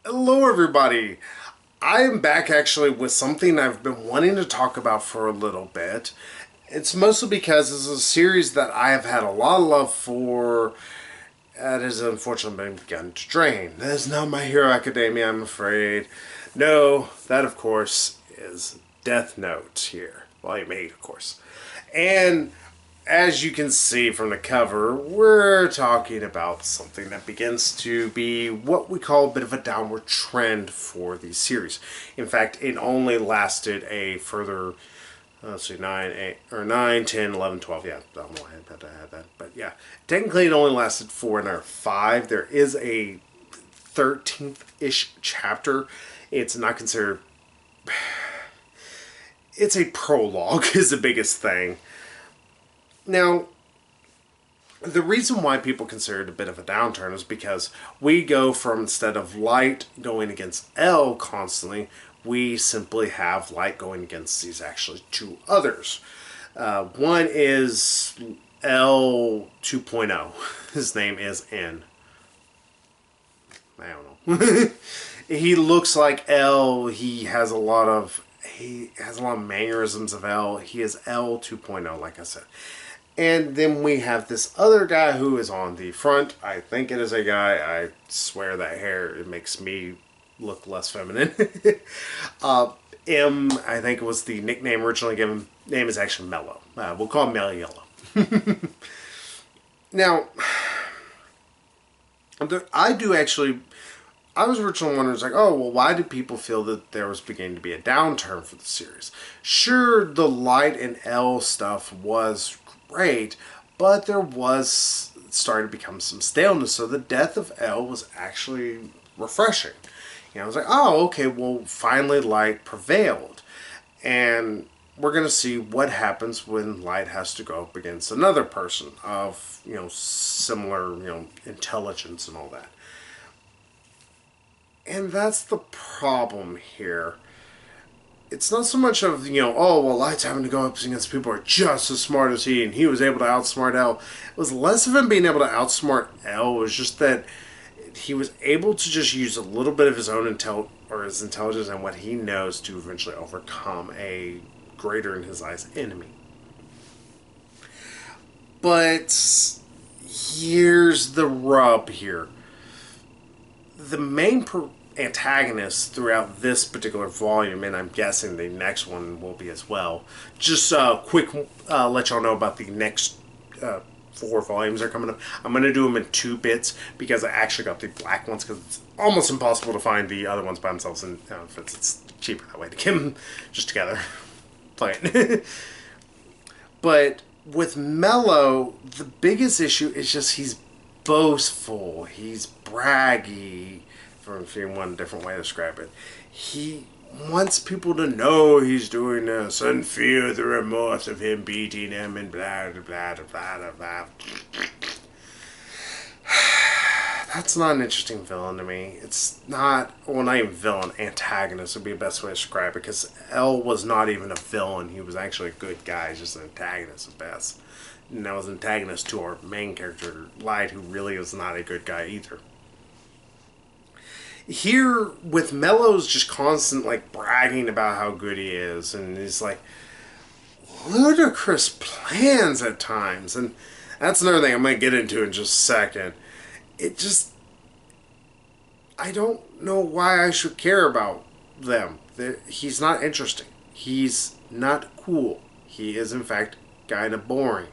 Hello, everybody. I am back actually with something I've been wanting to talk about for a little bit. It's mostly because this is a series that I have had a lot of love for. That has unfortunately begun to drain. That is not My Hero Academia, I'm afraid. No, that of course is Death Note here. Volume 8, of course. And as you can see from the cover, we're talking about something that begins to be what we call a bit of a downward trend for the series. In fact, it only lasted a further, let's see, 9, 8, or 9, 10, 11, 12. Yeah, I don't know why I had to add that. But yeah, technically it only lasted 4 and 5. There is a 13th-ish chapter. It's not considered... It's a prologue is the biggest thing. Now, the reason why people consider it a bit of a downturn is because we go from, instead of Light going against L constantly, we simply have Light going against these actually two others. One is L 2.0. His name is N. I don't know. He looks like L. He has a lot of mannerisms of L. He is L 2.0, like I said. And then we have this other guy who is on the front. I think it is a guy. I swear that hair, it makes me look less feminine. M, I think it was the nickname originally given. Name is actually Mellow. We'll call him Mellow Yellow. Now, I do actually... I was originally wondering, like, oh, well, why did people feel that there was beginning to be a downturn for the series? Sure, the Light and L stuff was great, but there was starting to become some staleness, so the death of L was actually refreshing. I was like, oh, okay, well, finally Light prevailed. And we're going to see what happens when Light has to go up against another person of, similar, intelligence and all that. And that's the problem here. It's not so much of, oh, well, Light's having to go up against people who are just as smart as he, and he was able to outsmart L. It was less of him being able to outsmart L. It was just that he was able to just use a little bit of his own his intelligence and what he knows to eventually overcome a greater, in his eyes, enemy. But here's the rub here. The main antagonist throughout this particular volume, and I'm guessing the next one will be as well. Just quick, let y'all know about the next 4 volumes that are coming up. I'm going to do them in 2 bits because I actually got the black ones because it's almost impossible to find the other ones by themselves, and it's cheaper that way to get them just together. Play it. But with Mellow, the biggest issue is just he's boastful. He's braggy, if you want a different way to describe it. He wants people to know he's doing this and feel the remorse of him beating them and blah, blah, blah, blah, blah. That's not an interesting villain to me. It's not, well, not even villain, antagonist would be the best way to describe it, because L was not even a villain. He was actually a good guy, just an antagonist at best. And that was an antagonist to our main character, Light, who really was not a good guy either. Here, with Mellow's just constant, bragging about how good he is, and he's, ludicrous plans at times, and that's another thing I'm going to get into in just a second. It just... I don't know why I should care about them. He's not interesting. He's not cool. He is, in fact, kind of boring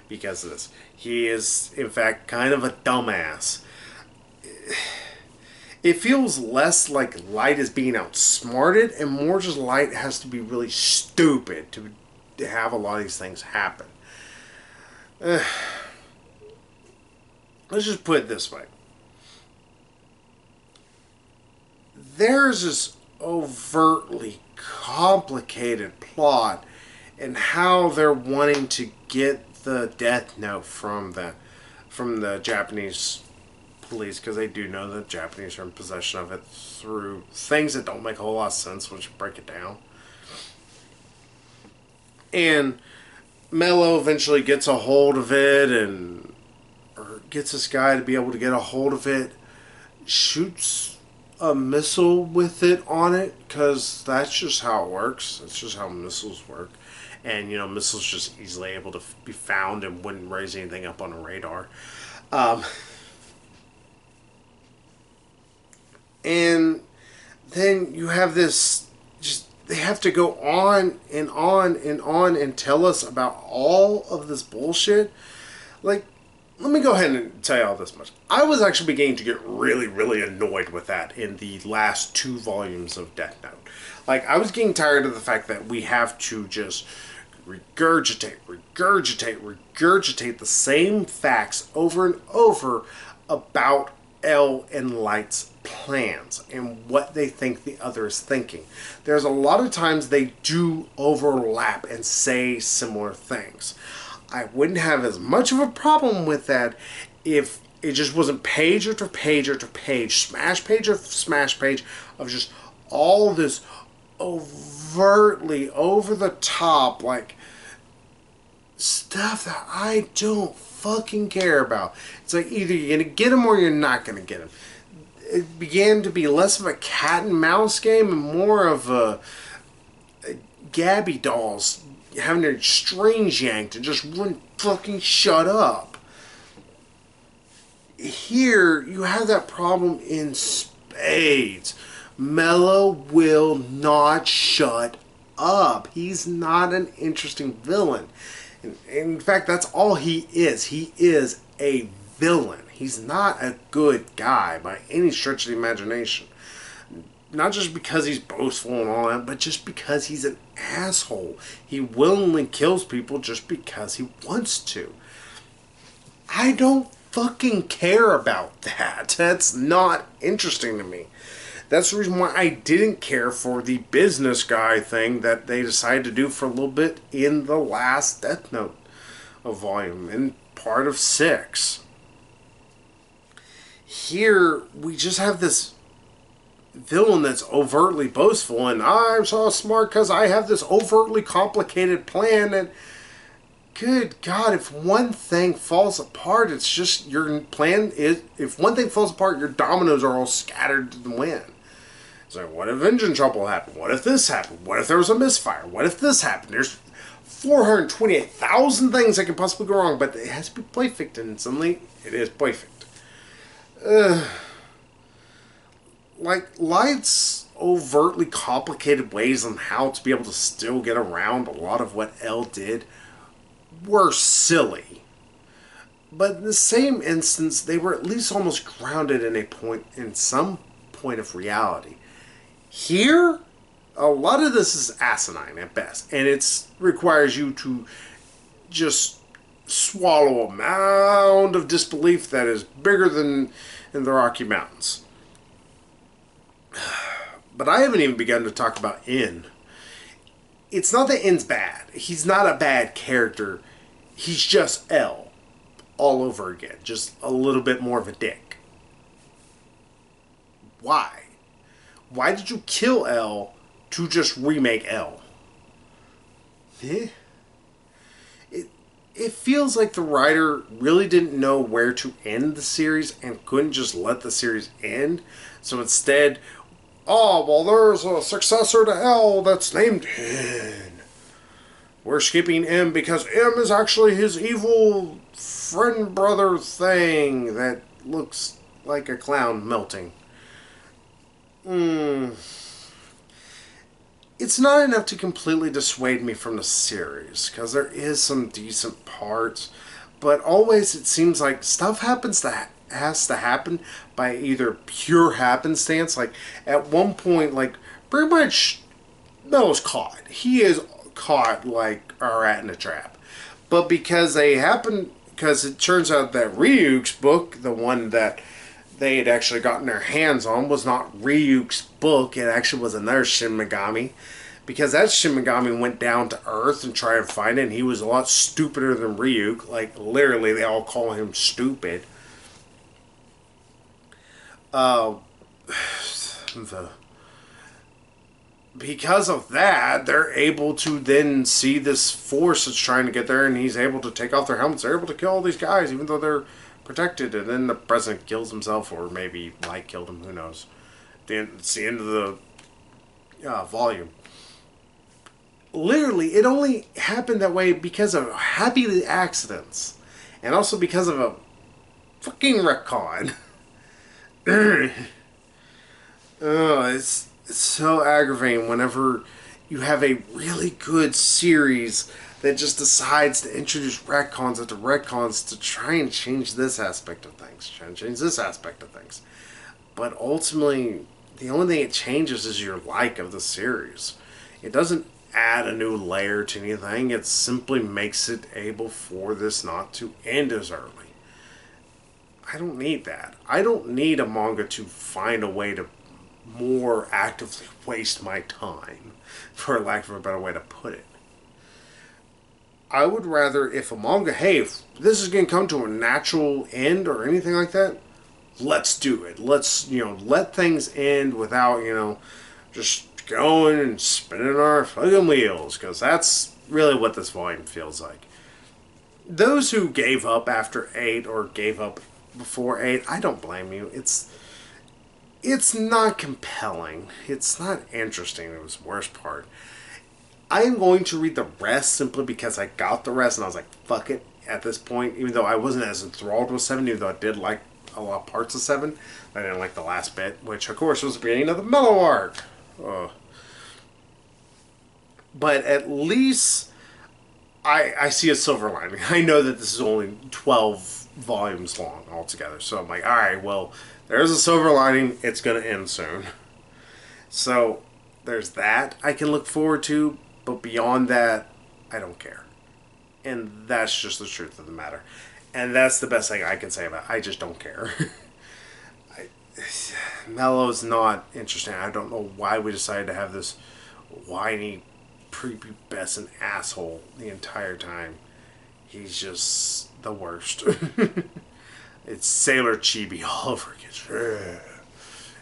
because of this. He is, in fact, kind of a dumbass. It feels less like Light is being outsmarted and more just Light has to be really stupid to have a lot of these things happen. Let's just put it this way. There's this overtly complicated plot and how they're wanting to get the Death Note from the Japanese police, because they do know that Japanese are in possession of it through things that don't make a whole lot of sense once you break it down. And Mello eventually gets a hold of it, or gets this guy to be able to get a hold of it, shoots a missile with it on it, because that's just how it works. That's just how missiles work. And, you know, missiles just easily able to be found and wouldn't raise anything up on a radar. Um, and then you have this, just, they have to go on and on and on and tell us about all of this bullshit. Like, let me go ahead and tell you all this much. I was actually beginning to get really, really annoyed with that in the last 2 volumes of Deathnote. Like, I was getting tired of the fact that we have to just regurgitate the same facts over and over about L and Light's plans and what they think the other is thinking. There's a lot of times they do overlap and say similar things. I wouldn't have as much of a problem with that if it just wasn't page after page after page, smash page after smash page of just all this overtly over the top, like, stuff that I don't fucking care about. It's like either you're gonna get them or you're not gonna get them. It began to be less of a cat and mouse game and more of a Gabby dolls having their strings yanked and just wouldn't fucking shut up. Here, you have that problem in spades. Mello will not shut up. He's not an interesting villain. In fact, that's all he is. He is a villain. He's not a good guy by any stretch of the imagination. Not just because he's boastful and all that, but just because he's an asshole. He willingly kills people just because he wants to. I don't fucking care about that. That's not interesting to me. That's the reason why I didn't care for the business guy thing that they decided to do for a little bit in the last Deathnote volume, in part of 6. Here, we just have this villain that's overtly boastful, and I'm so smart because I have this overtly complicated plan, and good God, if one thing falls apart, it's just your plan is, if one thing falls apart, your dominoes are all scattered to the wind. It's like, what if engine trouble happened? What if this happened? What if there was a misfire? What if this happened? There's 428,000 things that can possibly go wrong, but it has to be perfect, and suddenly it is perfect. Like, Light's overtly complicated ways on how to be able to still get around a lot of what L did were silly. But in the same instance, they were at least almost grounded in some point of reality. Here, a lot of this is asinine at best, and it requires you to just swallow a mound of disbelief that is bigger than in the Rocky Mountains. But I haven't even begun to talk about N. It's not that N's bad. He's not a bad character. He's just L all over again. Just a little bit more of a dick. Why? Why did you kill L to just remake L? It feels like the writer really didn't know where to end the series and couldn't just let the series end. So instead, oh, well, there's a successor to L that's named N. We're skipping M because M is actually his evil friend brother thing that looks like a clown melting. It's not enough to completely dissuade me from the series, because there is some decent parts, but always it seems like stuff has to happen by either pure happenstance. Like, at one point, like, pretty much Mello's caught. He is caught like a rat in a trap. But because it turns out that Ryuk's book, the one that they had actually gotten their hands on, was not Ryuk's book. It actually was another Shin Megami. Because that Shin Megami went down to Earth and tried to find it, and he was a lot stupider than Ryuk. Like, literally, they all call him stupid. Because of that, they're able to then see this force that's trying to get there, and he's able to take off their helmets. They're able to kill all these guys, even though they're protected. And then the president kills himself, or maybe Light killed him, who knows. It's the end of the volume. Literally, it only happened that way because of happy accidents. And also because of a fucking retcon. Oh, it's so aggravating whenever you have a really good series that just decides to introduce retcons after retcons to try and change this aspect of things, try and change this aspect of things. But ultimately, the only thing it changes is your like of the series. It doesn't add a new layer to anything. It simply makes it able for this not to end as early. I don't need that. I don't need a manga to find a way to more actively waste my time, for lack of a better way to put it. I would rather, if a manga, hey, if this is going to come to a natural end or anything like that, let's do it. Let's, let things end without, just going and spinning our fucking wheels, because that's really what this volume feels like. Those who gave up after 8 or gave up before 8, I don't blame you. It's not compelling. It's not interesting. It was the worst part. I am going to read the rest simply because I got the rest and I was like, fuck it at this point. Even though I wasn't as enthralled with 7, even though I did like a lot of parts of 7. I didn't like the last bit, which of course was the beginning of the mellow arc. But at least I see a silver lining. I know that this is only 12 volumes long altogether. So I'm like, alright, well, there's a silver lining. It's going to end soon. So there's that I can look forward to. But beyond that, I don't care. And that's just the truth of the matter. And that's the best thing I can say about it. I just don't care. Mellow's not interesting. I don't know why we decided to have this whiny, prepubescent asshole the entire time. He's just the worst. It's Sailor Chibi all over again.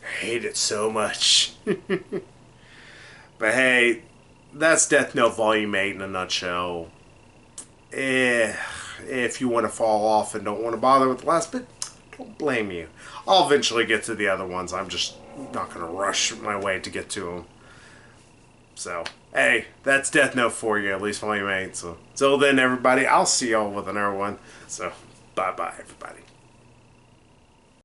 I hate it so much. But hey, that's Deathnote Volume 8 in a nutshell. If you want to fall off and don't want to bother with the last bit, don't blame you. I'll eventually get to the other ones. I'm just not going to rush my way to get to them. So, hey, that's Deathnote for you, at least Volume 8. So, till then, everybody, I'll see y'all with another one. So, bye-bye, everybody.